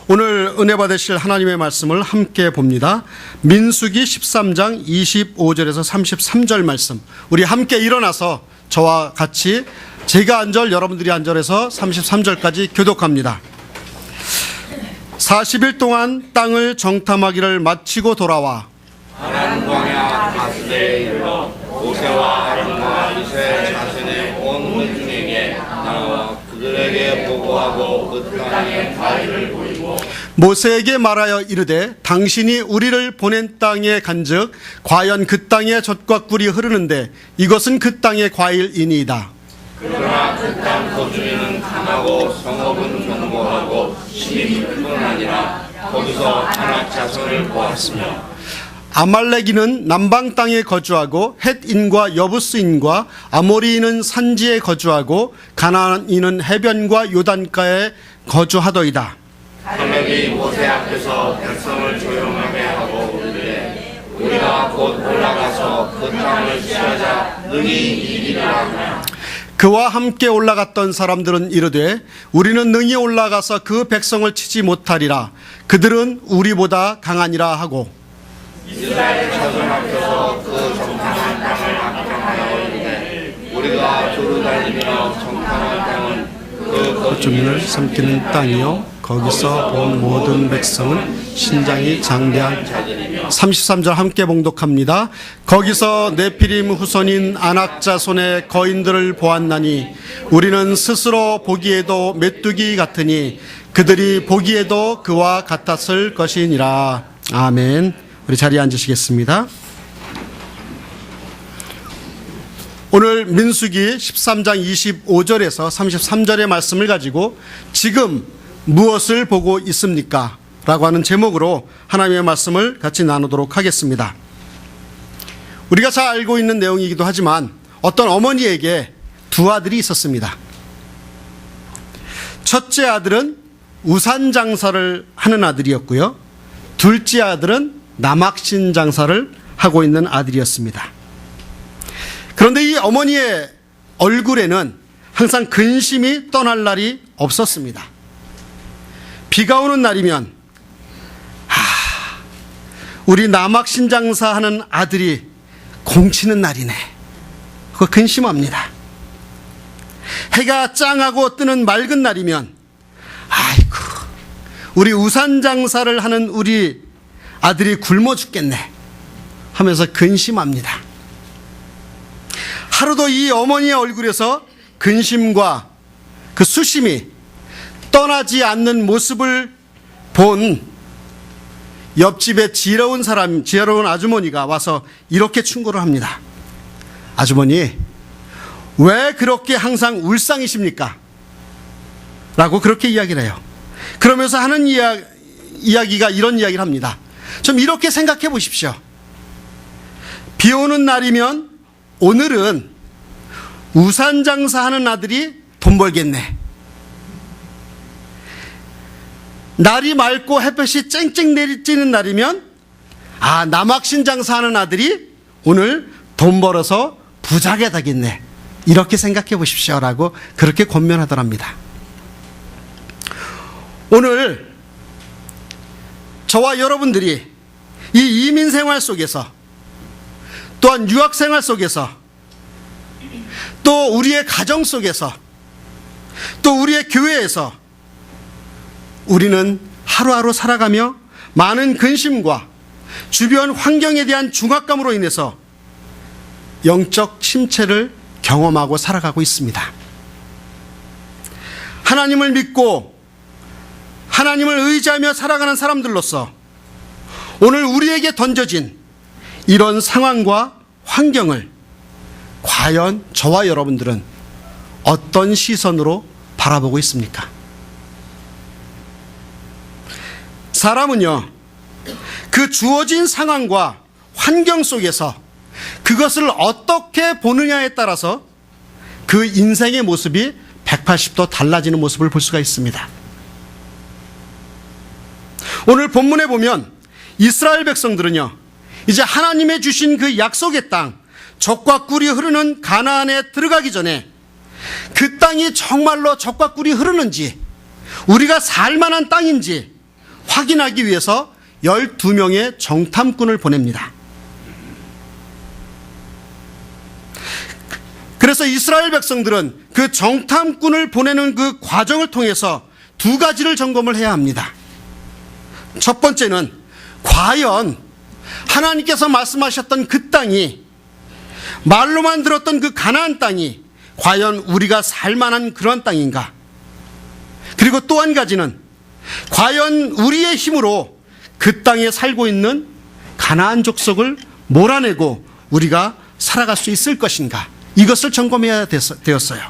오늘 은혜 받으실 하나님의 말씀을 함께 봅니다. 민수기 13장 25절에서 33절 말씀. 우리 함께 일어나서 저와 같이 제가 한 절 여러분들이 한 절에서 33절까지 교독합니다. 40일 동안 땅을 정탐하기를 마치고 돌아와 아란 광야 가스대에 이르러 모세와 아론과 이스라엘 자손의 온 회중에게 나와 그들에게 보고하고 그 땅의 과일을 보이고 모세에게 말하여 이르되 당신이 우리를 보낸 땅에 간즉 과연 그 땅에 젖과 꿀이 흐르는데 이것은 그 땅의 과일이니이다. 그러나 그 땅 거주민은 강하고 성읍은 견고하고 힘이 뿐 아니라 거기서 아낙 자손을 보았으며 아말렉인은 남방 땅에 거주하고 헷인과 여부스인과 아모리인은 산지에 거주하고 가나안인은 해변과 요단가에 거주하더이다. 아말렉이 모세 앞에서 백성을 조용하게 하고 이르되 우리가 곧 올라가서 그 땅을 취하자 능히 이기리라 하나 그와 함께 올라갔던 사람들은 이르되 우리는 능히 올라가서 그 백성을 치지 못하리라. 그들은 우리보다 강하니라 하고 이스라엘 자손 앞에서 그 정탐한 땅을 악평하여 이르되 우리가 두루 달리며 정탐한 땅은 그 거주민을 삼키는 땅이요 거기서 본 모든 백성은 신장이 장대한 33절 함께 봉독합니다. 거기서 네피림 후손인 아낙 자손의 거인들을 보았나니 우리는 스스로 보기에도 메뚜기 같으니 그들이 보기에도 그와 같았을 것이니라. 아멘. 우리 자리에 앉으시겠습니다. 오늘 민수기 13장 25절에서 33절의 말씀을 가지고 지금 무엇을 보고 있습니까? 라고 하는 제목으로 하나님의 말씀을 같이 나누도록 하겠습니다. 우리가 잘 알고 있는 내용이기도 하지만 어떤 어머니에게 두 아들이 있었습니다. 첫째 아들은 우산 장사를 하는 아들이었고요. 둘째 아들은 남학신 장사를 하고 있는 아들이었습니다. 그런데 이 어머니의 얼굴에는 항상 근심이 떠날 날이 없었습니다. 비가 오는 날이면 우리 남학신 장사하는 아들이 공치는 날이네. 그거 근심합니다. 해가 짱하고 뜨는 맑은 날이면 아이고 우리 우산 장사를 하는 우리 아들이 굶어 죽겠네 하면서 근심합니다. 하루도 이 어머니의 얼굴에서 근심과 그 수심이 떠나지 않는 모습을 본 옆집에 지혜로운 아주머니가 와서 이렇게 충고를 합니다. 아주머니, 왜 그렇게 항상 울상이십니까? 라고 그렇게 이야기를 해요. 그러면서 하는 이야기가 이런 이야기를 합니다. 좀 이렇게 생각해 보십시오. 비 오는 날이면 오늘은 우산 장사하는 아들이 돈 벌겠네. 날이 맑고 햇볕이 쨍쨍 내리쬐는 날이면 남학신 장사하는 아들이 오늘 돈 벌어서 부자가 되겠네. 이렇게 생각해 보십시오. 라고 그렇게 권면하더랍니다. 오늘 저와 여러분들이 이 이민 생활 속에서 또한 유학 생활 속에서 또 우리의 가정 속에서 또 우리의 교회에서 우리는 하루하루 살아가며 많은 근심과 주변 환경에 대한 중압감으로 인해서 영적 침체를 경험하고 살아가고 있습니다. 하나님을 믿고 하나님을 의지하며 살아가는 사람들로서 오늘 우리에게 던져진 이런 상황과 환경을 과연 저와 여러분들은 어떤 시선으로 바라보고 있습니까? 사람은요, 그 주어진 상황과 환경 속에서 그것을 어떻게 보느냐에 따라서 그 인생의 모습이 180도 달라지는 모습을 볼 수가 있습니다. 오늘 본문에 보면 이스라엘 백성들은요, 이제 하나님의 주신 그 약속의 땅, 젖과 꿀이 흐르는 가나안에 들어가기 전에 그 땅이 정말로 젖과 꿀이 흐르는지, 우리가 살 만한 땅인지 확인하기 위해서 12명의 정탐꾼을 보냅니다. 그래서 이스라엘 백성들은 그 정탐꾼을 보내는 그 과정을 통해서 두 가지를 점검을 해야 합니다. 첫 번째는 과연 하나님께서 말씀하셨던 그 땅이, 말로만 들었던 그 가나안 땅이 과연 우리가 살만한 그런 땅인가? 그리고 또 한 가지는 과연 우리의 힘으로 그 땅에 살고 있는 가나안 족속을 몰아내고 우리가 살아갈 수 있을 것인가? 이것을 점검해야 되었어요.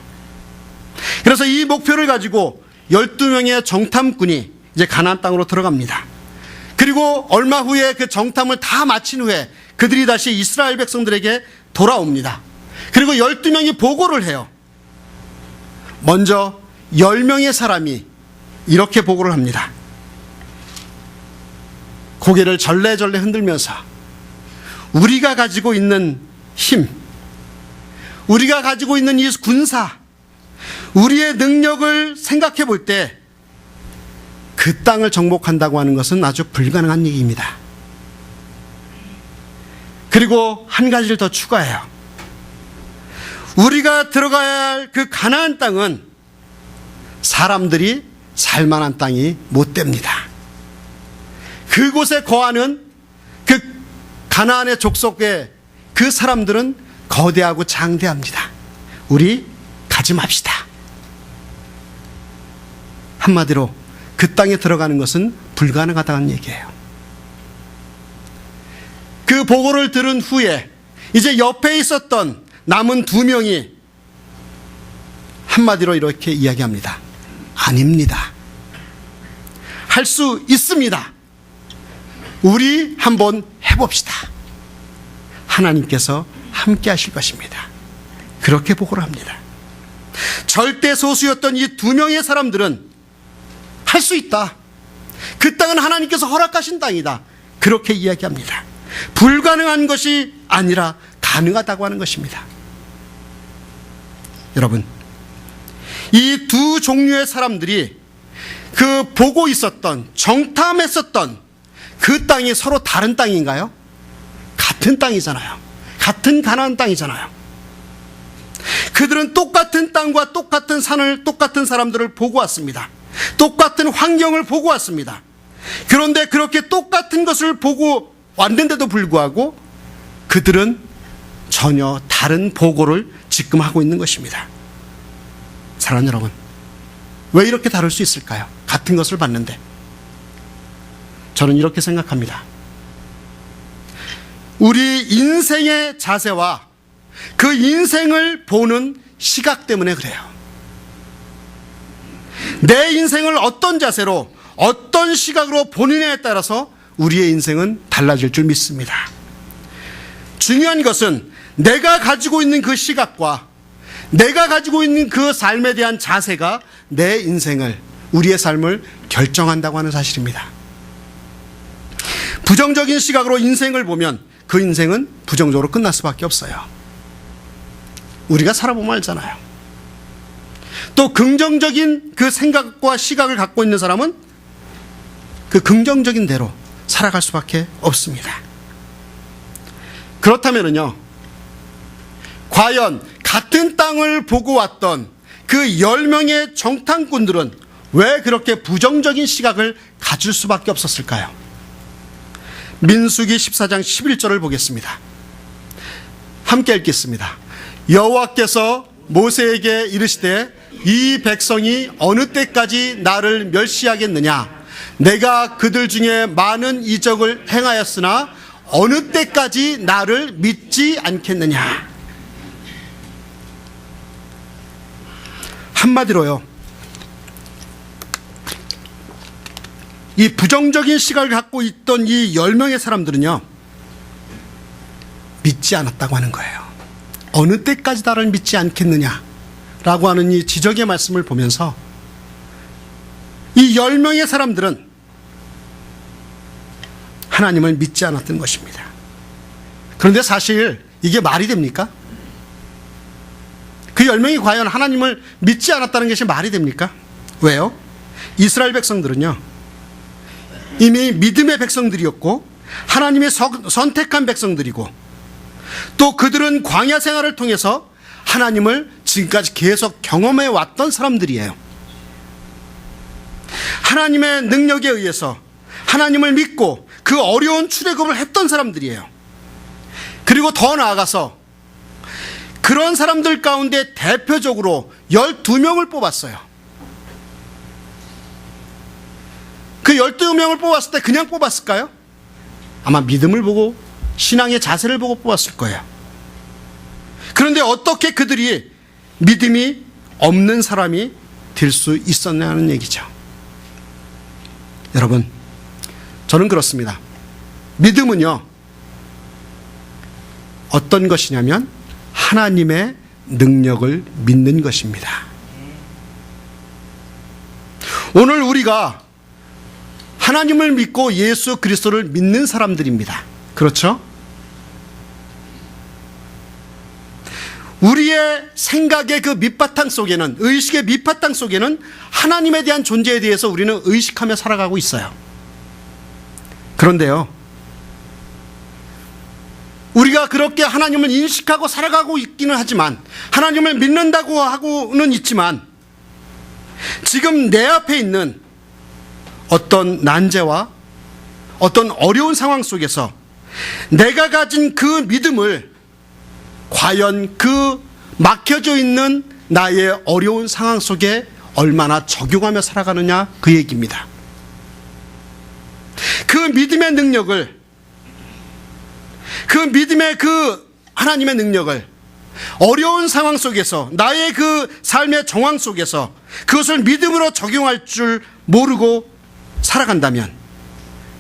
그래서 이 목표를 가지고 12명의 정탐꾼이 이제 가나안 땅으로 들어갑니다. 그리고 얼마 후에 그 정탐을 다 마친 후에 그들이 다시 이스라엘 백성들에게 돌아옵니다. 그리고 12명이 보고를 해요. 먼저 10명의 사람이 이렇게 보고를 합니다. 고개를 절레절레 흔들면서 우리가 가지고 있는 힘, 우리가 가지고 있는 이 군사, 우리의 능력을 생각해 볼 때 그 땅을 정복한다고 하는 것은 아주 불가능한 얘기입니다. 그리고 한 가지를 더 추가해요. 우리가 들어가야 할 그 가나안 땅은 사람들이 살만한 땅이 못 됩니다. 그곳에 거하는 그 가나안의 족속의 그 사람들은 거대하고 장대합니다. 우리 가지 맙시다. 한마디로 그 땅에 들어가는 것은 불가능하다는 얘기예요. 그 보고를 들은 후에 이제 옆에 있었던 남은 2명이 한마디로 이렇게 이야기합니다. 아닙니다. 할 수 있습니다. 우리 한번 해봅시다. 하나님께서 함께 하실 것입니다. 그렇게 보고를 합니다. 절대 소수였던 이 2명의 사람들은 할 수 있다. 그 땅은 하나님께서 허락하신 땅이다. 그렇게 이야기합니다. 불가능한 것이 아니라 가능하다고 하는 것입니다. 여러분, 이 두 종류의 사람들이 그 보고 있었던, 정탐했었던 그 땅이 서로 다른 땅인가요? 같은 땅이잖아요. 같은 가나안 땅이잖아요. 그들은 똑같은 땅과 똑같은 산을, 똑같은 사람들을 보고 왔습니다. 똑같은 환경을 보고 왔습니다. 그런데 그렇게 똑같은 것을 보고 왔는데도 불구하고 그들은 전혀 다른 보고를 지금 하고 있는 것입니다. 사랑하는 여러분, 왜 이렇게 다를 수 있을까요? 같은 것을 봤는데. 저는 이렇게 생각합니다. 우리 인생의 자세와 그 인생을 보는 시각 때문에 그래요. 내 인생을 어떤 자세로, 어떤 시각으로 보느냐에 따라서 우리의 인생은 달라질 줄 믿습니다. 중요한 것은 내가 가지고 있는 그 시각과 내가 가지고 있는 그 삶에 대한 자세가 내 인생을, 우리의 삶을 결정한다고 하는 사실입니다. 부정적인 시각으로 인생을 보면 그 인생은 부정적으로 끝날 수밖에 없어요. 우리가 살아보면 알잖아요. 또 긍정적인 그 생각과 시각을 갖고 있는 사람은 그 긍정적인 대로 살아갈 수밖에 없습니다. 그렇다면요, 과연 같은 땅을 보고 왔던 그 10명의 정탐꾼들은 왜 그렇게 부정적인 시각을 가질 수밖에 없었을까요? 민수기 14장 11절을 보겠습니다. 함께 읽겠습니다. 여호와께서 모세에게 이르시되 이 백성이 어느 때까지 나를 멸시하겠느냐? 내가 그들 중에 많은 이적을 행하였으나 어느 때까지 나를 믿지 않겠느냐? 한마디로요, 이 부정적인 시각을 갖고 있던 이 10명의 사람들은요, 믿지 않았다고 하는 거예요. 어느 때까지 나를 믿지 않겠느냐 라고 하는 이 지적의 말씀을 보면서 이 10명의 사람들은 하나님을 믿지 않았던 것입니다. 그런데 사실 이게 말이 됩니까? 그 10명이 과연 하나님을 믿지 않았다는 것이 말이 됩니까? 왜요? 이스라엘 백성들은요, 이미 믿음의 백성들이었고 하나님의 선택한 백성들이고 또 그들은 광야 생활을 통해서 하나님을 지금까지 계속 경험해 왔던 사람들이에요. 하나님의 능력에 의해서 하나님을 믿고 그 어려운 출애굽을 했던 사람들이에요. 그리고 더 나아가서 그런 사람들 가운데 대표적으로 12명을 뽑았어요. 그 12명을 뽑았을 때 그냥 뽑았을까요? 아마 믿음을 보고 신앙의 자세를 보고 뽑았을 거예요. 그런데 어떻게 그들이 믿음이 없는 사람이 될 수 있었냐는 얘기죠. 여러분, 저는 그렇습니다. 믿음은요, 어떤 것이냐면 하나님의 능력을 믿는 것입니다. 오늘 우리가 하나님을 믿고 예수 그리스도를 믿는 사람들입니다. 그렇죠? 우리의 생각의 그 밑바탕 속에는, 의식의 밑바탕 속에는 하나님에 대한 존재에 대해서 우리는 의식하며 살아가고 있어요. 그런데요, 우리가 그렇게 하나님을 인식하고 살아가고 있기는 하지만, 하나님을 믿는다고 하고는 있지만, 지금 내 앞에 있는 어떤 난제와 어떤 어려운 상황 속에서 내가 가진 그 믿음을 과연 그 막혀져 있는 나의 어려운 상황 속에 얼마나 적용하며 살아가느냐, 그 얘기입니다. 그 믿음의 능력을, 그 믿음의 그 하나님의 능력을 어려운 상황 속에서, 나의 그 삶의 정황 속에서 그것을 믿음으로 적용할 줄 모르고 살아간다면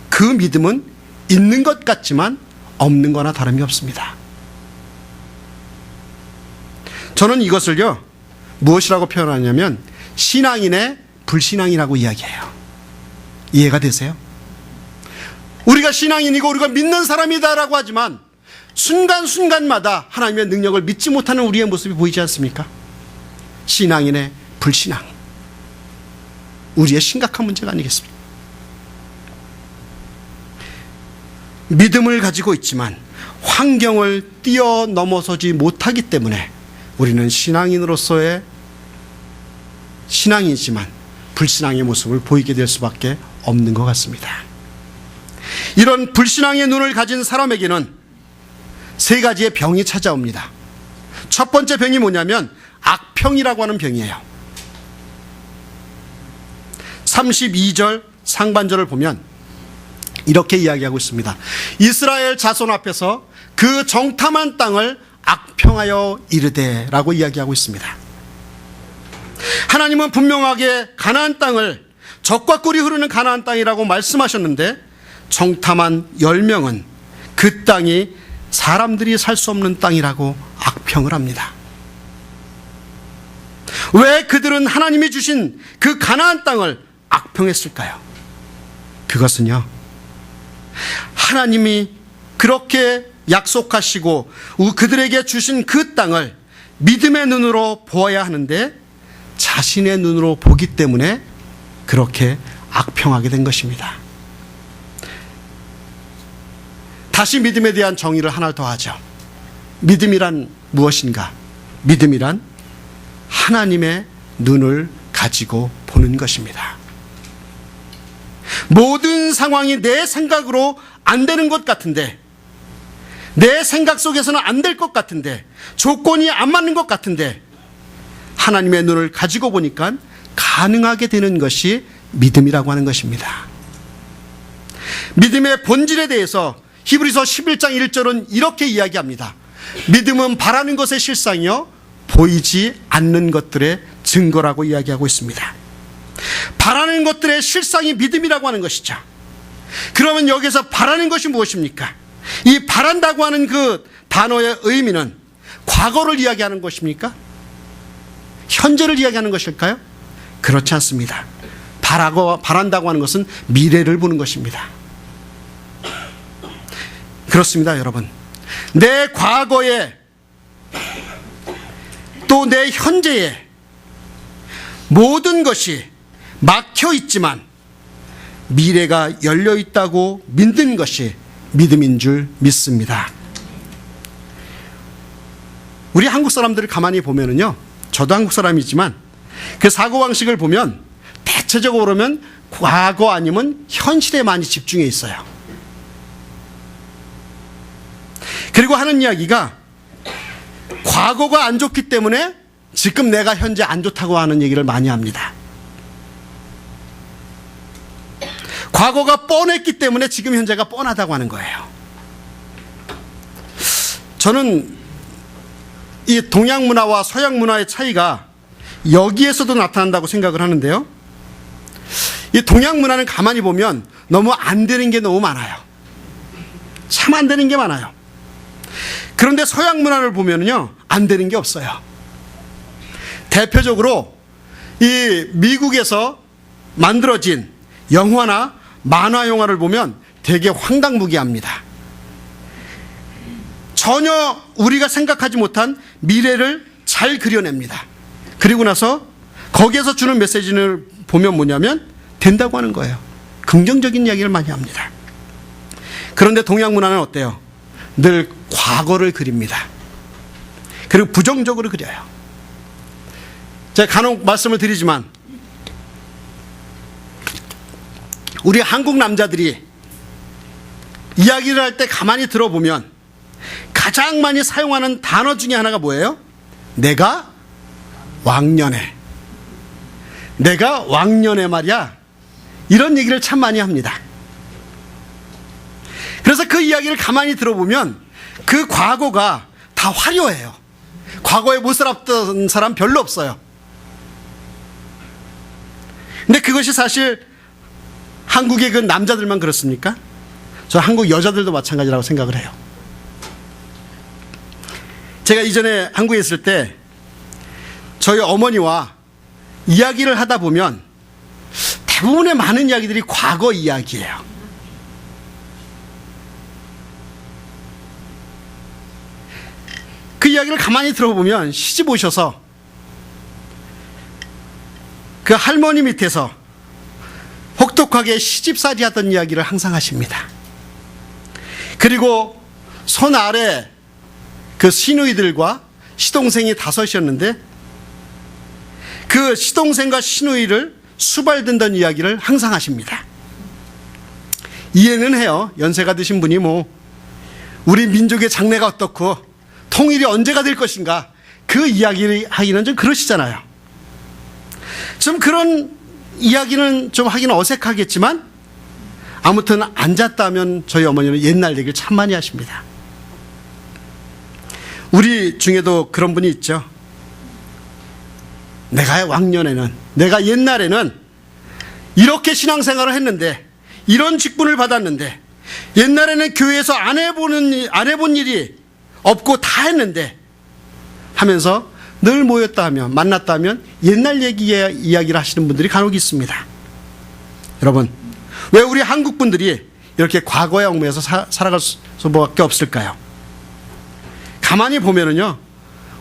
그 믿음은 있는 것 같지만 없는 거나 다름이 없습니다. 저는 이것을요, 무엇이라고 표현하냐면 신앙인의 불신앙이라고 이야기해요. 이해가 되세요? 우리가 신앙인이고 우리가 믿는 사람이다라고 하지만 순간순간마다 하나님의 능력을 믿지 못하는 우리의 모습이 보이지 않습니까? 신앙인의 불신앙, 우리의 심각한 문제가 아니겠습니까? 믿음을 가지고 있지만 환경을 뛰어넘어서지 못하기 때문에 우리는 신앙인으로서의 신앙이지만 불신앙의 모습을 보이게 될 수밖에 없는 것 같습니다. 이런 불신앙의 눈을 가진 사람에게는 세 가지의 병이 찾아옵니다. 첫 번째 병이 뭐냐면 악평이라고 하는 병이에요. 32절 상반절을 보면 이렇게 이야기하고 있습니다. 이스라엘 자손 앞에서 그 정탐한 땅을 악평하여 이르되 라고 이야기하고 있습니다. 하나님은 분명하게 가나안 땅을 젖과 꿀이 흐르는 가나안 땅이라고 말씀하셨는데 정탐한 10명은 그 땅이 사람들이 살 수 없는 땅이라고 악평을 합니다. 왜 그들은 하나님이 주신 그 가나안 땅을 악평했을까요? 그것은요, 하나님이 그렇게 약속하시고 그들에게 주신 그 땅을 믿음의 눈으로 보아야 하는데 자신의 눈으로 보기 때문에 그렇게 악평하게 된 것입니다. 다시 믿음에 대한 정의를 하나 더 하죠. 믿음이란 무엇인가? 믿음이란 하나님의 눈을 가지고 보는 것입니다. 모든 상황이 내 생각으로 안 되는 것 같은데, 내 생각 속에서는 안 될 것 같은데, 조건이 안 맞는 것 같은데 하나님의 눈을 가지고 보니까 가능하게 되는 것이 믿음이라고 하는 것입니다. 믿음의 본질에 대해서 히브리서 11장 1절은 이렇게 이야기합니다. 믿음은 바라는 것의 실상이요 보이지 않는 것들의 증거라고 이야기하고 있습니다. 바라는 것들의 실상이 믿음이라고 하는 것이죠. 그러면 여기서 바라는 것이 무엇입니까? 이 바란다고 하는 그 단어의 의미는 과거를 이야기하는 것입니까? 현재를 이야기하는 것일까요? 그렇지 않습니다. 바란다고 하는 것은 미래를 보는 것입니다. 그렇습니다, 여러분. 내 과거에 또 내 현재에 모든 것이 막혀 있지만 미래가 열려 있다고 믿는 것이 믿음인 줄 믿습니다. 우리 한국 사람들을 가만히 보면은요, 저도 한국 사람이지만 그 사고방식을 보면 대체적으로 보면 과거 아니면 현실에 많이 집중해 있어요. 그리고 하는 이야기가 과거가 안 좋기 때문에 지금 내가 현재 안 좋다고 하는 얘기를 많이 합니다. 과거가 뻔했기 때문에 지금 현재가 뻔하다고 하는 거예요. 저는 이 동양 문화와 서양 문화의 차이가 여기에서도 나타난다고 생각을 하는데요. 이 동양 문화는 가만히 보면 너무 안 되는 게 너무 많아요. 참 안 되는 게 많아요. 그런데 서양 문화를 보면요, 안 되는 게 없어요. 대표적으로 이 미국에서 만들어진 영화나 만화 영화를 보면 되게 황당무계합니다. 전혀 우리가 생각하지 못한 미래를 잘 그려냅니다. 그리고 나서 거기에서 주는 메시지를 보면 뭐냐면 된다고 하는 거예요. 긍정적인 이야기를 많이 합니다. 그런데 동양 문화는 어때요? 늘 과거를 그립니다. 그리고 부정적으로 그려요. 제가 간혹 말씀을 드리지만 우리 한국 남자들이 이야기를 할 때 가만히 들어보면 가장 많이 사용하는 단어 중에 하나가 뭐예요? 내가 왕년에. 내가 왕년에 말이야. 이런 얘기를 참 많이 합니다. 그래서 그 이야기를 가만히 들어보면 그 과거가 다 화려해요. 과거에 못 살았던 사람 별로 없어요. 근데 그것이 사실 한국의 그 남자들만 그렇습니까? 저 한국 여자들도 마찬가지라고 생각을 해요. 제가 이전에 한국에 있을 때 저희 어머니와 이야기를 하다 보면 대부분의 많은 이야기들이 과거 이야기예요. 그 이야기를 가만히 들어보면 시집 오셔서 그 할머니 밑에서 혹독하게 시집살이 하던 이야기를 항상 하십니다. 그리고 손 아래 그 시누이들과 시동생이 5이었는데 그 시동생과 시누이를 수발든다는 이야기를 항상 하십니다. 이해는 해요. 연세가 드신 분이 뭐 우리 민족의 장래가 어떻고 통일이 언제가 될 것인가 그 이야기를 하기는 좀 그러시잖아요. 좀 그런 이야기는 좀 하기는 어색하겠지만 아무튼 앉았다면 저희 어머니는 옛날 얘기를 참 많이 하십니다. 우리 중에도 그런 분이 있죠. 내가 왕년에는, 내가 옛날에는 이렇게 신앙생활을 했는데, 이런 직분을 받았는데, 옛날에는 교회에서 안 해본 일이 없고 다 했는데 하면서 늘 모였다 하면, 만났다 하면 옛날 이야기를 하시는 분들이 간혹 있습니다. 여러분, 왜 우리 한국 분들이 이렇게 과거에 얽매여서 살아갈 수밖에 없을까요? 가만히 보면은요,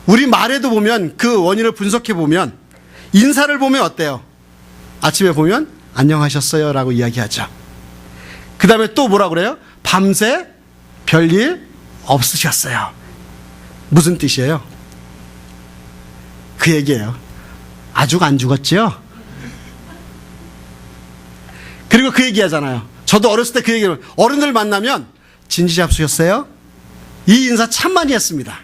우리 말에도 보면 그 원인을 분석해 보면 인사를 보면 어때요? 아침에 보면 안녕하셨어요 라고 이야기하죠. 그 다음에 또 뭐라 그래요? 밤새 별일 없으셨어요. 무슨 뜻이에요? 그 얘기예요. 아직 안 죽었죠? 그리고 그 얘기 하잖아요. 저도 어렸을 때 그 얘기를, 어른들 만나면 진지 잡수셨어요? 이 인사 참 많이 했습니다.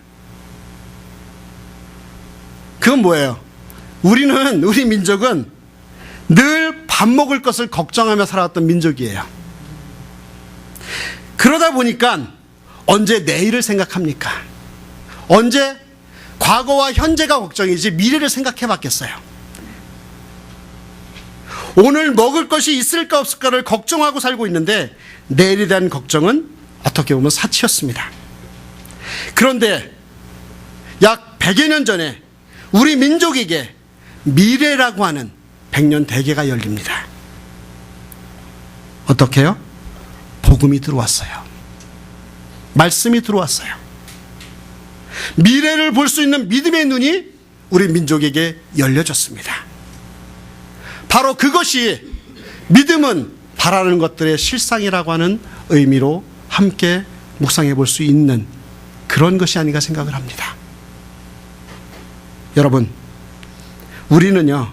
그건 뭐예요? 우리 민족은 늘 밥 먹을 것을 걱정하며 살아왔던 민족이에요. 그러다 보니까 언제 내일을 생각합니까? 언제 과거와 현재가 걱정이지 미래를 생각해 봤겠어요? 오늘 먹을 것이 있을까 없을까를 걱정하고 살고 있는데 내일에 대한 걱정은 어떻게 보면 사치였습니다. 그런데 약 100여 년 전에 우리 민족에게 미래라고 하는 100년 대계가 열립니다. 어떻게 해요? 복음이 들어왔어요. 말씀이 들어왔어요. 미래를 볼 수 있는 믿음의 눈이 우리 민족에게 열려졌습니다. 바로 그것이, 믿음은 바라는 것들의 실상이라고 하는 의미로 함께 묵상해 볼 수 있는 그런 것이 아닌가 생각을 합니다. 여러분, 우리는요,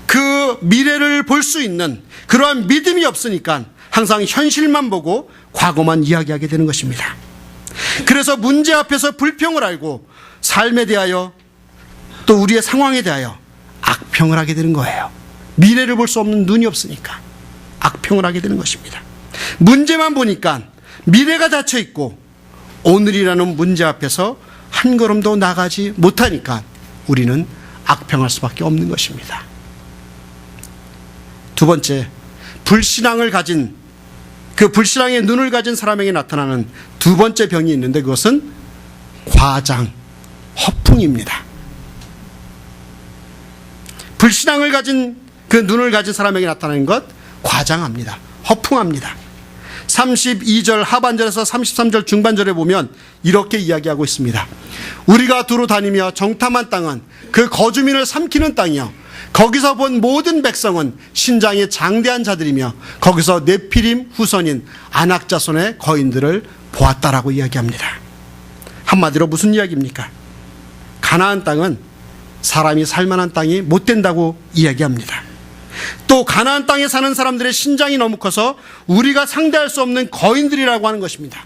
그 미래를 볼 수 있는 그러한 믿음이 없으니까 항상 현실만 보고 과거만 이야기하게 되는 것입니다. 그래서 문제 앞에서 불평을 알고 삶에 대하여 또 우리의 상황에 대하여 악평을 하게 되는 거예요. 미래를 볼 수 없는 눈이 없으니까 악평을 하게 되는 것입니다. 문제만 보니까 미래가 닫혀 있고 오늘이라는 문제 앞에서 한 걸음도 나가지 못하니까 우리는 악평할 수밖에 없는 것입니다. 두 번째, 불신앙을 가진 그 불신앙의 눈을 가진 사람에게 나타나는 두 번째 병이 있는데 그것은 과장, 허풍입니다. 불신앙을 가진 그 눈을 가진 사람에게 나타나는 것, 과장합니다. 허풍합니다. 32절 하반절에서 33절 중반절에 보면 이렇게 이야기하고 있습니다. 우리가 두루 다니며 정탐한 땅은 그 거주민을 삼키는 땅이요, 거기서 본 모든 백성은 신장이 장대한 자들이며 거기서 네피림 후손인 아낙 자손의 거인들을 보았다라고 이야기합니다. 한마디로 무슨 이야기입니까? 가나안 땅은 사람이 살만한 땅이 못 된다고 이야기합니다. 또 가나안 땅에 사는 사람들의 신장이 너무 커서 우리가 상대할 수 없는 거인들이라고 하는 것입니다.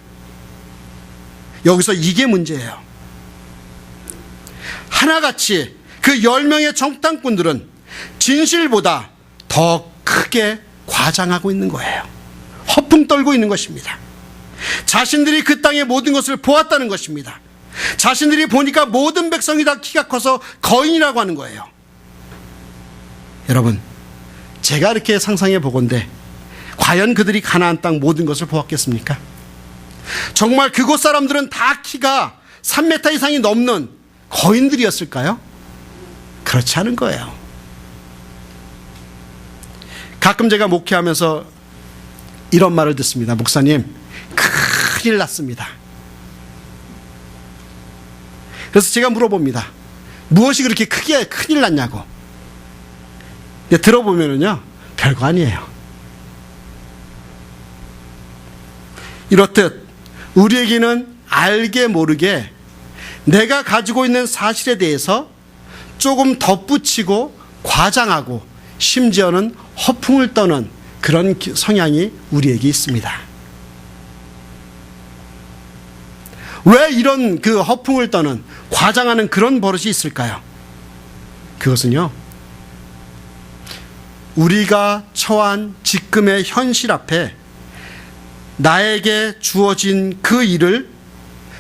여기서 이게 문제예요. 하나같이 그 10명의 정탐꾼들은 진실보다 더 크게 과장하고 있는 거예요. 허풍 떨고 있는 것입니다. 자신들이 그 땅의 모든 것을 보았다는 것입니다. 자신들이 보니까 모든 백성이 다 키가 커서 거인이라고 하는 거예요. 여러분, 제가 이렇게 상상해 보건대 과연 그들이 가나안 땅 모든 것을 보았겠습니까? 정말 그곳 사람들은 다 키가 3m 이상이 넘는 거인들이었을까요? 그렇지 않은 거예요. 가끔 제가 목회하면서 이런 말을 듣습니다. 목사님, 큰일 났습니다. 그래서 제가 물어봅니다. 무엇이 그렇게 크게 큰일 났냐고. 들어보면은요, 별거 아니에요. 이렇듯 우리에게는 알게 모르게 내가 가지고 있는 사실에 대해서 조금 덧붙이고 과장하고 심지어는 허풍을 떠는 그런 성향이 우리에게 있습니다. 왜 이런 그 허풍을 떠는 과장하는 그런 버릇이 있을까요? 그것은요, 우리가 처한 지금의 현실 앞에 나에게 주어진 그 일을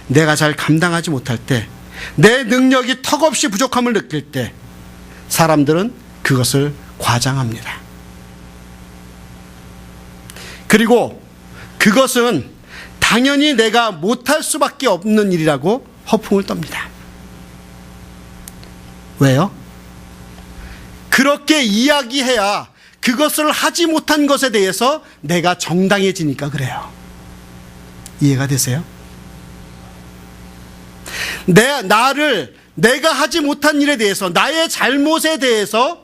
내가 잘 감당하지 못할 때, 내 능력이 턱없이 부족함을 느낄 때 사람들은 그것을 과장합니다. 그리고 그것은 당연히 내가 못할 수밖에 없는 일이라고 허풍을 떱니다. 왜요? 그렇게 이야기해야 그것을 하지 못한 것에 대해서 내가 정당해지니까 그래요. 이해가 되세요? 내가 하지 못한 일에 대해서, 나의 잘못에 대해서,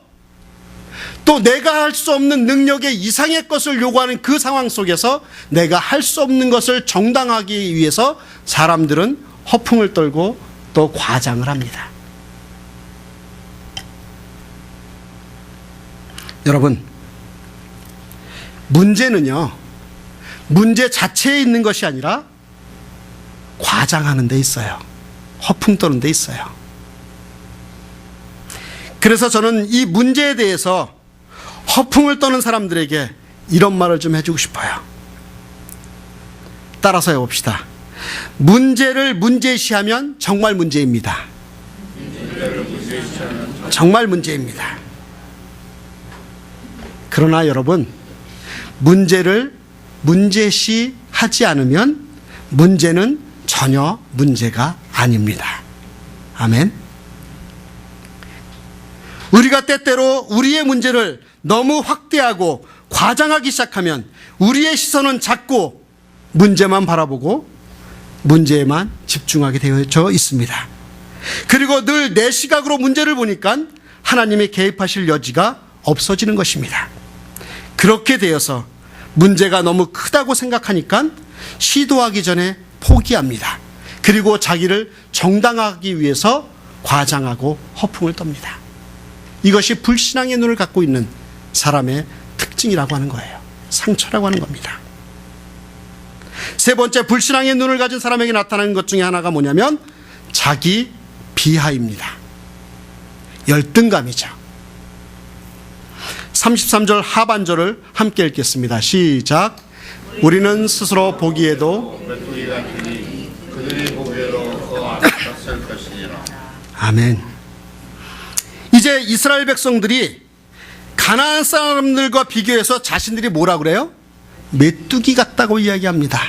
또 내가 할 수 없는 능력의 이상의 것을 요구하는 그 상황 속에서 내가 할 수 없는 것을 정당하기 위해서 사람들은 허풍을 떨고 또 과장을 합니다. 여러분, 문제는요, 문제 자체에 있는 것이 아니라 과장하는 데 있어요. 허풍 떠는 데 있어요. 그래서 저는 이 문제에 대해서 허풍을 떠는 사람들에게 이런 말을 좀 해주고 싶어요. 따라서 해봅시다. 문제를 문제시하면 정말 문제입니다. 정말 문제입니다. 그러나 여러분, 문제를 문제시하지 않으면 문제는 전혀 문제가 아닙니다. 아멘. 우리가 때때로 우리의 문제를 너무 확대하고 과장하기 시작하면 우리의 시선은 자꾸 문제만 바라보고 문제에만 집중하게 되어져 있습니다. 그리고 늘 내 시각으로 문제를 보니까 하나님이 개입하실 여지가 없어지는 것입니다. 그렇게 되어서 문제가 너무 크다고 생각하니까 시도하기 전에 포기합니다. 그리고 자기를 정당화하기 위해서 과장하고 허풍을 떱니다. 이것이 불신앙의 눈을 갖고 있는 사람의 특징이라고 하는 거예요. 상처라고 하는 겁니다. 세 번째, 불신앙의 눈을 가진 사람에게 나타나는 것 중에 하나가 뭐냐면 자기 비하입니다. 열등감이죠. 33절 하반절을 함께 읽겠습니다. 시작. 우리는 스스로 보기에도 메뚜기 같으니 그들이 보기에도 더 안타깝을 것이니라. 아멘. 이제 이스라엘 백성들이 가나안 사람들과 비교해서 자신들이 뭐라 그래요? 메뚜기 같다고 이야기합니다.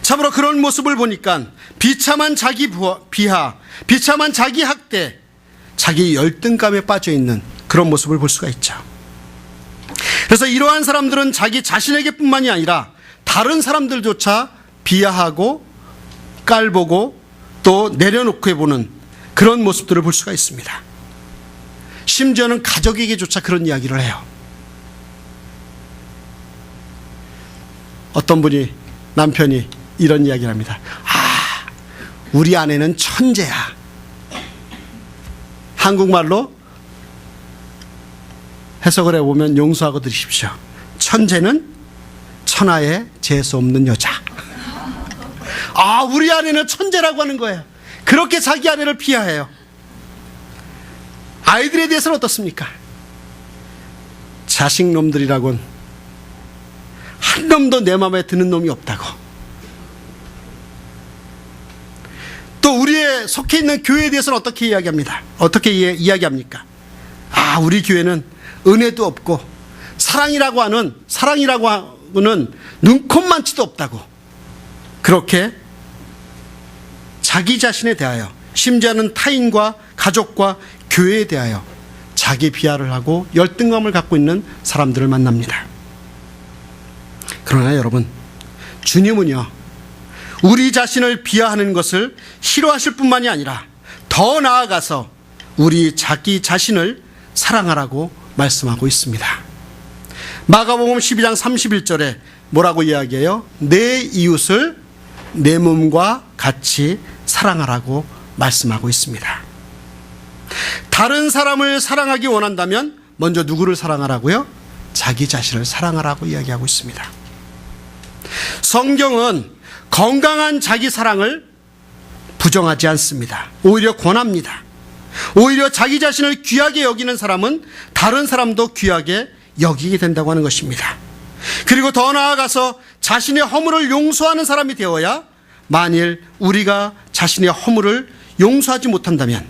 참으로 그런 모습을 보니까 비참한 자기 비하, 비참한 자기 학대, 자기 열등감에 빠져 있는 그런 모습을 볼 수가 있죠. 그래서 이러한 사람들은 자기 자신에게뿐만이 아니라 다른 사람들조차 비하하고 깔보고 또 내려놓고 보는 그런 모습들을 볼 수가 있습니다. 심지어는 가족에게조차 그런 이야기를 해요. 어떤 분이, 남편이 이런 이야기를 합니다. 아, 우리 아내는 천재야. 한국말로 해석을 해보면 용서하고 들으십시오. 천재는 천하에 재수 없는 여자. 아, 우리 아내는 천재라고 하는 거예요. 그렇게 자기 아내를 비하해요. 아이들에 대해서는 어떻습니까? 자식놈들이라곤 한 놈도 내 마음에 드는 놈이 없다고. 또 우리의 속해 있는 교회에 대해서는 어떻게 이야기합니다? 어떻게 이야기합니까? 아, 우리 교회는 은혜도 없고 사랑이라고 하는 눈꼽만치도 없다고. 그렇게 자기 자신에 대하여, 심지어는 타인과 가족과 교회에 대하여 자기 비하를 하고 열등감을 갖고 있는 사람들을 만납니다. 그러나 여러분, 주님은요, 우리 자신을 비하하는 것을 싫어하실 뿐만이 아니라 더 나아가서 우리 자기 자신을 사랑하라고 말씀하고 있습니다. 마가복음 12장 31절에 뭐라고 이야기해요? 내 이웃을 내 몸과 같이 사랑하라고 말씀하고 있습니다. 다른 사람을 사랑하기 원한다면 먼저 누구를 사랑하라고요? 자기 자신을 사랑하라고 이야기하고 있습니다. 성경은 건강한 자기 사랑을 부정하지 않습니다. 오히려 권합니다. 오히려 자기 자신을 귀하게 여기는 사람은 다른 사람도 귀하게 여기게 된다고 하는 것입니다. 그리고 더 나아가서 자신의 허물을 용서하는 사람이 되어야, 만일 우리가 자신의 허물을 용서하지 못한다면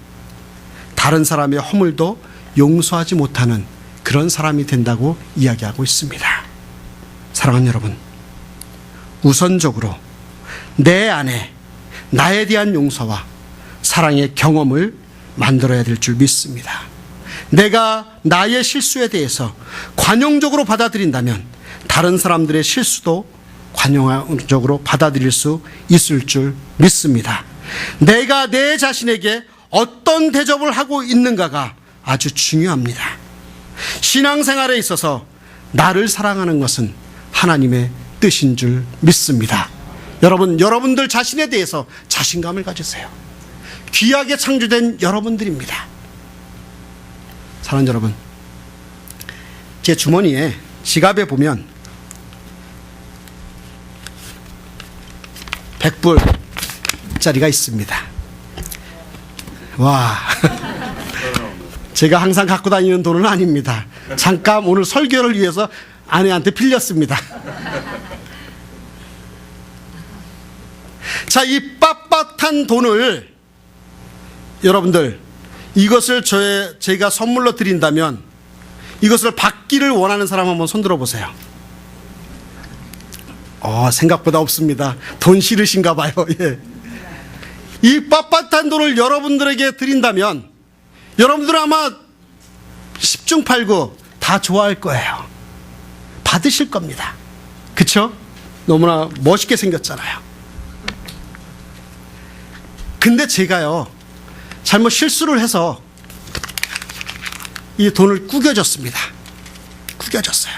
다른 사람의 허물도 용서하지 못하는 그런 사람이 된다고 이야기하고 있습니다. 사랑하는 여러분, 우선적으로 내 안에 나에 대한 용서와 사랑의 경험을 만들어야 될 줄 믿습니다. 내가 나의 실수에 대해서 관용적으로 받아들인다면 다른 사람들의 실수도 관용적으로 받아들일 수 있을 줄 믿습니다. 내가 내 자신에게 어떤 대접을 하고 있는가가 아주 중요합니다. 신앙생활에 있어서 나를 사랑하는 것은 하나님의 뜻인 줄 믿습니다. 여러분들 자신에 대해서 자신감을 가지세요. 귀하게 창조된 여러분들입니다. 사랑하는 여러분, 제 주머니에, 지갑에 보면 100불짜리가 있습니다. 와, 제가 항상 갖고 다니는 돈은 아닙니다. 잠깐 오늘 설교를 위해서 아내한테 빌렸습니다. 자, 이 빳빳한 돈을, 여러분들, 이것을 제가 선물로 드린다면 이것을 받기를 원하는 사람 한번 손들어 보세요. 생각보다 없습니다. 돈 싫으신가 봐요. 예. 이 빳빳한 돈을 여러분들에게 드린다면 여러분들은 아마 10중 8구 다 좋아할 거예요. 받으실 겁니다. 그쵸? 너무나 멋있게 생겼잖아요. 근데 제가요, 잘못 실수를 해서 이 돈을 구겨줬습니다. 구겨졌어요.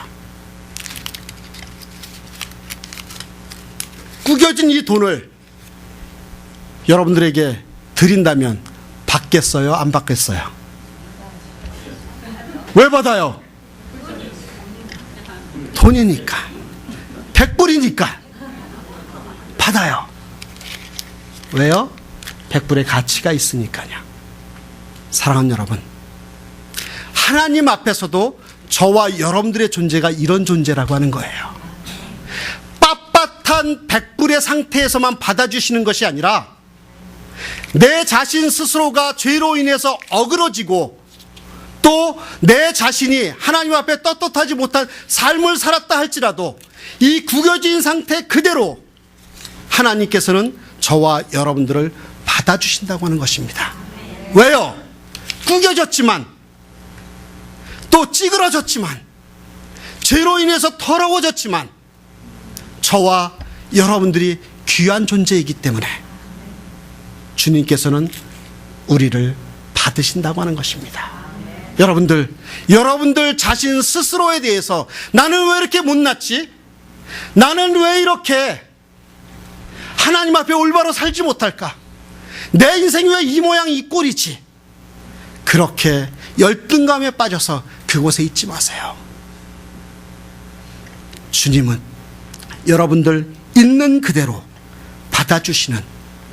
구겨진 이 돈을 여러분들에게 드린다면 받겠어요? 안 받겠어요? 왜 받아요? 돈이니까, 100불이니까 받아요. 왜요? 100불의 가치가 있으니까요. 사랑하는 여러분, 하나님 앞에서도 저와 여러분들의 존재가 이런 존재라고 하는 거예요. 빳빳한 100불의 상태에서만 받아주시는 것이 아니라 내 자신 스스로가 죄로 인해서 어그러지고 또 내 자신이 하나님 앞에 떳떳하지 못한 삶을 살았다 할지라도 이 구겨진 상태 그대로 하나님께서는 저와 여러분들을 받아주신다고 하는 것입니다. 왜요? 구겨졌지만 또 찌그러졌지만 죄로 인해서 더러워졌지만 저와 여러분들이 귀한 존재이기 때문에 주님께서는 우리를 받으신다고 하는 것입니다. 여러분들 자신 스스로에 대해서 나는 왜 이렇게 못났지? 나는 왜 이렇게 하나님 앞에 올바로 살지 못할까? 내 인생이 왜 이 모양 이 꼴이지? 그렇게 열등감에 빠져서 그곳에 있지 마세요. 주님은 여러분들 있는 그대로 받아주시는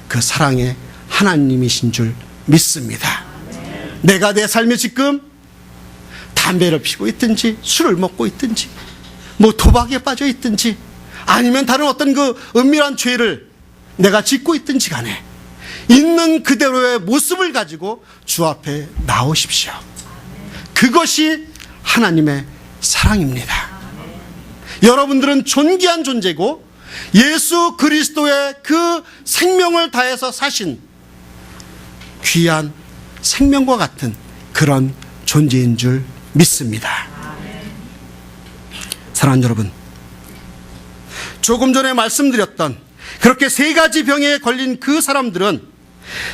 그 사랑의 하나님이신 줄 믿습니다. 내가 내 삶에 지금 담배를 피고 있든지 술을 먹고 있든지 뭐 도박에 빠져 있든지 아니면 다른 어떤 그 은밀한 죄를 내가 짓고 있든지 간에 있는 그대로의 모습을 가지고 주 앞에 나오십시오. 그것이 하나님의 사랑입니다. 여러분들은 존귀한 존재고 예수 그리스도의 그 생명을 다해서 사신 귀한 생명과 같은 그런 존재인 줄 믿습니다. 사랑하는 여러분, 조금 전에 말씀드렸던 그렇게 세 가지 병에 걸린 그 사람들은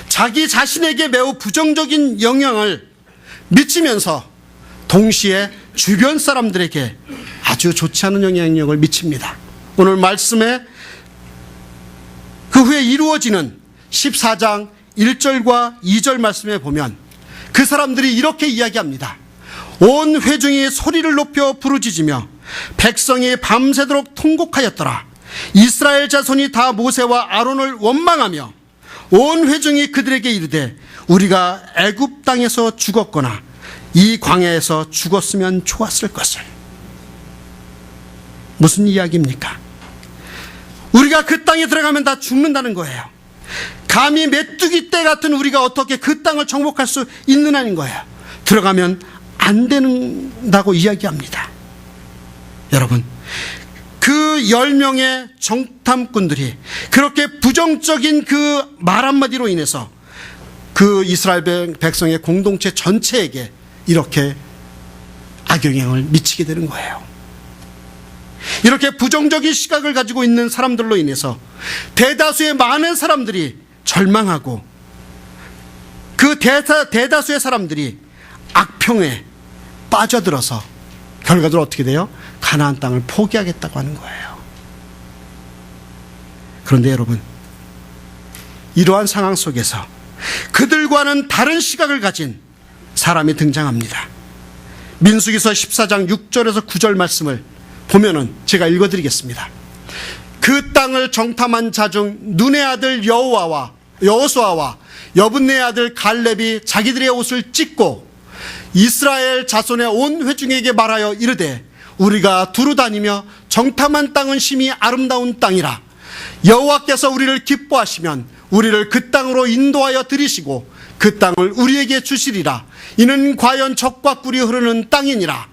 자기 자신에게 매우 부정적인 영향을 미치면서 동시에 주변 사람들에게 아주 좋지 않은 영향력을 미칩니다. 오늘 말씀에 그 후에 이루어지는 14장 1절과 2절 말씀에 보면 그 사람들이 이렇게 이야기합니다. 온 회중이 소리를 높여 부르짖으며 백성이 밤새도록 통곡하였더라. 이스라엘 자손이 다 모세와 아론을 원망하며 온 회중이 그들에게 이르되 우리가 애굽 땅에서 죽었거나 이 광야에서 죽었으면 좋았을 것을. 무슨 이야기입니까? 우리가 그 땅에 들어가면 다 죽는다는 거예요. 감히 메뚜기 떼 같은 우리가 어떻게 그 땅을 정복할 수 있느냐는 거예요. 들어가면 안 된다고 이야기합니다. 여러분, 그 10명의 정탐꾼들이 그렇게 부정적인 그 말 한마디로 인해서 그 이스라엘 백성의 공동체 전체에게 이렇게 악영향을 미치게 되는 거예요. 이렇게 부정적인 시각을 가지고 있는 사람들로 인해서 대다수의 많은 사람들이 절망하고 그 대다수의 사람들이 악평에 빠져들어서 결과적으로 어떻게 돼요? 가나안 땅을 포기하겠다고 하는 거예요. 그런데 여러분, 이러한 상황 속에서 그들과는 다른 시각을 가진 사람이 등장합니다. 민수기서 14장 6절에서 9절 말씀을 보면은 제가 읽어드리겠습니다. 그 땅을 정탐한 자 중 눈의 아들 여호수아와 여분네의 아들 갈렙이 자기들의 옷을 찢고 이스라엘 자손의 온 회중에게 말하여 이르되 우리가 두루 다니며 정탐한 땅은 심히 아름다운 땅이라. 여호와께서 우리를 기뻐하시면 우리를 그 땅으로 인도하여 들이시고 그 땅을 우리에게 주시리라. 이는 과연 젖과 꿀이 흐르는 땅이니라.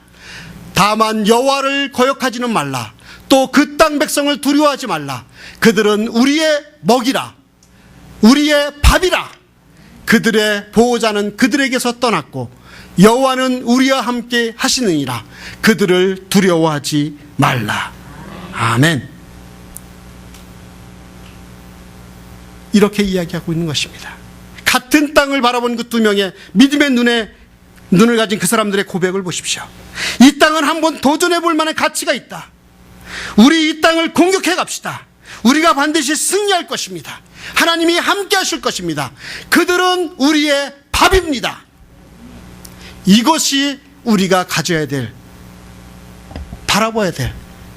다만 여호와를 거역하지는 말라. 또 그 땅 백성을 두려워하지 말라. 그들은 우리의 먹이라. 우리의 밥이라. 그들의 보호자는 그들에게서 떠났고 여호와는 우리와 함께 하시느니라. 그들을 두려워하지 말라. 아멘. 이렇게 이야기하고 있는 것입니다. 같은 땅을 바라본 그 두 명의 믿음의 눈을 가진 그 사람들의 고백을 보십시오. 이 땅은 땅은 한번 도전해 볼 만한 가치가 있다. 우리 이 땅을 공격해 갑시다. 우리가 반드시 승리할 것입니다. 하나님이 함께 하실 것입니다. 그들은 우리의 밥입니다. 이것이 우리가 가져야 될, 바라봐야 될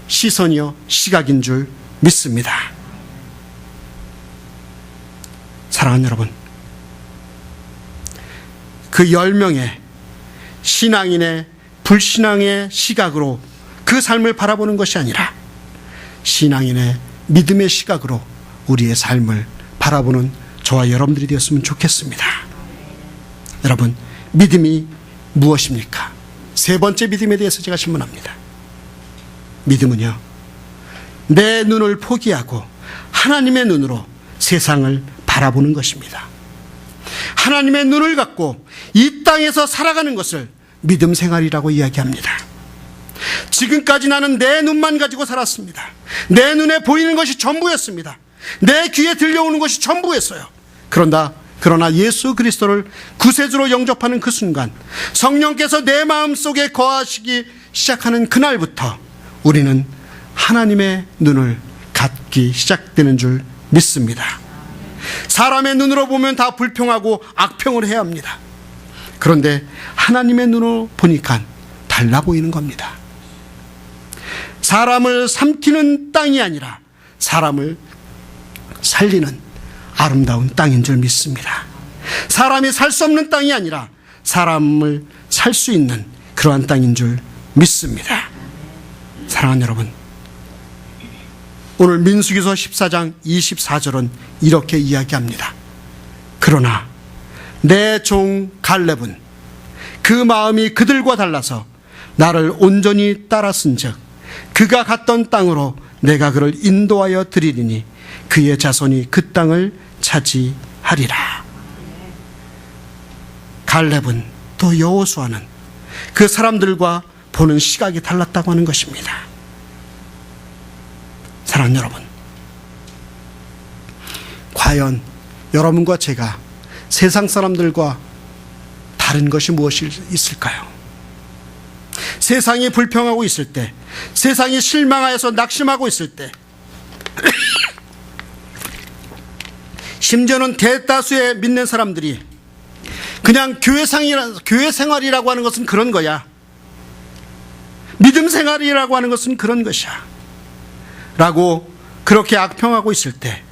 시선이요 시각인 줄 믿습니다. 사랑하는 여러분, 그 10명의 신앙인의 불신앙의 시각으로 그 삶을 바라보는 것이 아니라 신앙인의 믿음의 시각으로 우리의 삶을 바라보는 저와 여러분들이 되었으면 좋겠습니다. 여러분, 믿음이 무엇입니까? 세 번째 믿음에 대해서 제가 질문합니다. 믿음은요, 내 눈을 포기하고 하나님의 눈으로 세상을 바라보는 것입니다. 하나님의 눈을 갖고 이 땅에서 살아가는 것을 믿음 생활이라고 이야기합니다. 지금까지 나는 내 눈만 가지고 살았습니다. 내 눈에 보이는 것이 전부였습니다. 내 귀에 들려오는 것이 전부였어요. 그러나 예수 그리스도를 구세주로 영접하는 그 순간, 성령께서 내 마음속에 거하시기 시작하는 그날부터 우리는 하나님의 눈을 갖기 시작되는 줄 믿습니다. 사람의 눈으로 보면 다 불평하고 악평을 해야 합니다. 그런데 하나님의 눈으로 보니까 달라 보이는 겁니다. 사람을 삼키는 땅이 아니라 사람을 살리는 아름다운 땅인 줄 믿습니다. 사람이 살 수 없는 땅이 아니라 사람을 살 수 있는 그러한 땅인 줄 믿습니다. 사랑하는 여러분, 오늘 민수기서 14장 24절은 이렇게 이야기합니다. 그러나 내 종 갈렙은 그 마음이 그들과 달라서 나를 온전히 따랐은즉 그가 갔던 땅으로 내가 그를 인도하여 드리리니 그의 자손이 그 땅을 차지하리라. 갈렙은 또 여호수아는 그 사람들과 보는 시각이 달랐다고 하는 것입니다. 사랑하는 여러분, 과연 여러분과 제가 세상 사람들과 다른 것이 무엇이 있을까요? 세상이 불평하고 있을 때, 세상이 실망하여서 낙심하고 있을 때, 심지어는 대다수의 믿는 사람들이 그냥 교회 생활이라고 하는 것은 그런 거야, 믿음 생활이라고 하는 것은 그런 것이야 라고 그렇게 악평하고 있을 때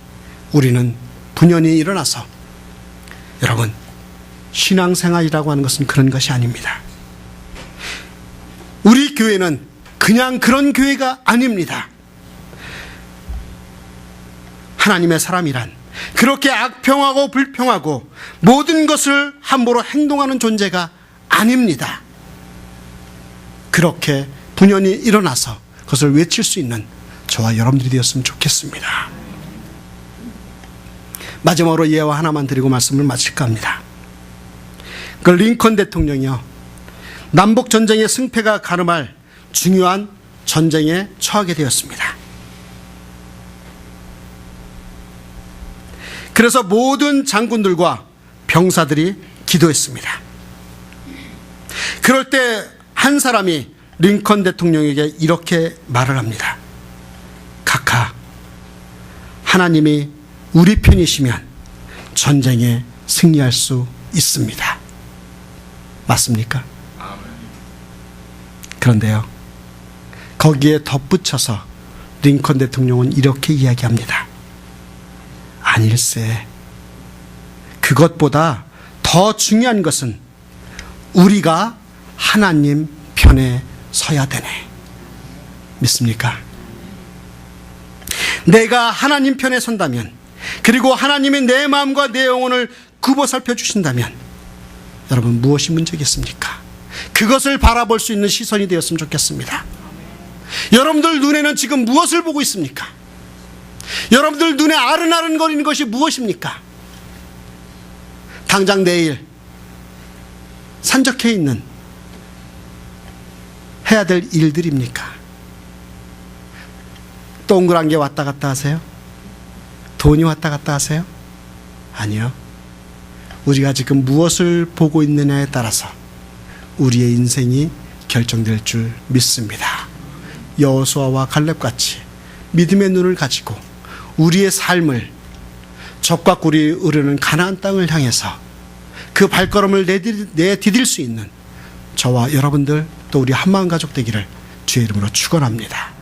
우리는 분연히 일어나서, 여러분, 신앙생활이라고 하는 것은 그런 것이 아닙니다. 우리 교회는 그냥 그런 교회가 아닙니다. 하나님의 사람이란 그렇게 악평하고 불평하고 모든 것을 함부로 행동하는 존재가 아닙니다. 그렇게 분연히 일어나서 그것을 외칠 수 있는 저와 여러분들이 되었으면 좋겠습니다. 마지막으로 예화 하나만 드리고 말씀을 마칠까 합니다. 그 링컨 대통령이요, 남북전쟁의 승패가 가늠할 중요한 전쟁에 처하게 되었습니다. 그래서 모든 장군들과 병사들이 기도했습니다. 그럴 때 한 사람이 링컨 대통령에게 이렇게 말을 합니다. 각하, 하나님이 우리 편이시면 전쟁에 승리할 수 있습니다. 맞습니까? 그런데요, 거기에 덧붙여서 링컨 대통령은 이렇게 이야기합니다. 아닐세, 그것보다 더 중요한 것은 우리가 하나님 편에 서야 되네. 믿습니까? 내가 하나님 편에 선다면, 그리고 하나님이 내 마음과 내 영혼을 굽어 살펴주신다면 여러분, 무엇이 문제겠습니까? 그것을 바라볼 수 있는 시선이 되었으면 좋겠습니다. 여러분들 눈에는 지금 무엇을 보고 있습니까? 여러분들 눈에 아른아른거리는 것이 무엇입니까? 당장 내일 산적해 있는 해야 될 일들입니까? 동그란 게 왔다 갔다 하세요? 돈이 왔다 갔다 하세요? 아니요. 우리가 지금 무엇을 보고 있느냐에 따라서 우리의 인생이 결정될 줄 믿습니다. 여호수아와 갈렙같이 믿음의 눈을 가지고 우리의 삶을 적과 꿀이 흐르는 가나안 땅을 향해서 그 발걸음을 내디딜 수 있는 저와 여러분들 또 우리 한마음 가족 되기를 주의 이름으로 축원합니다.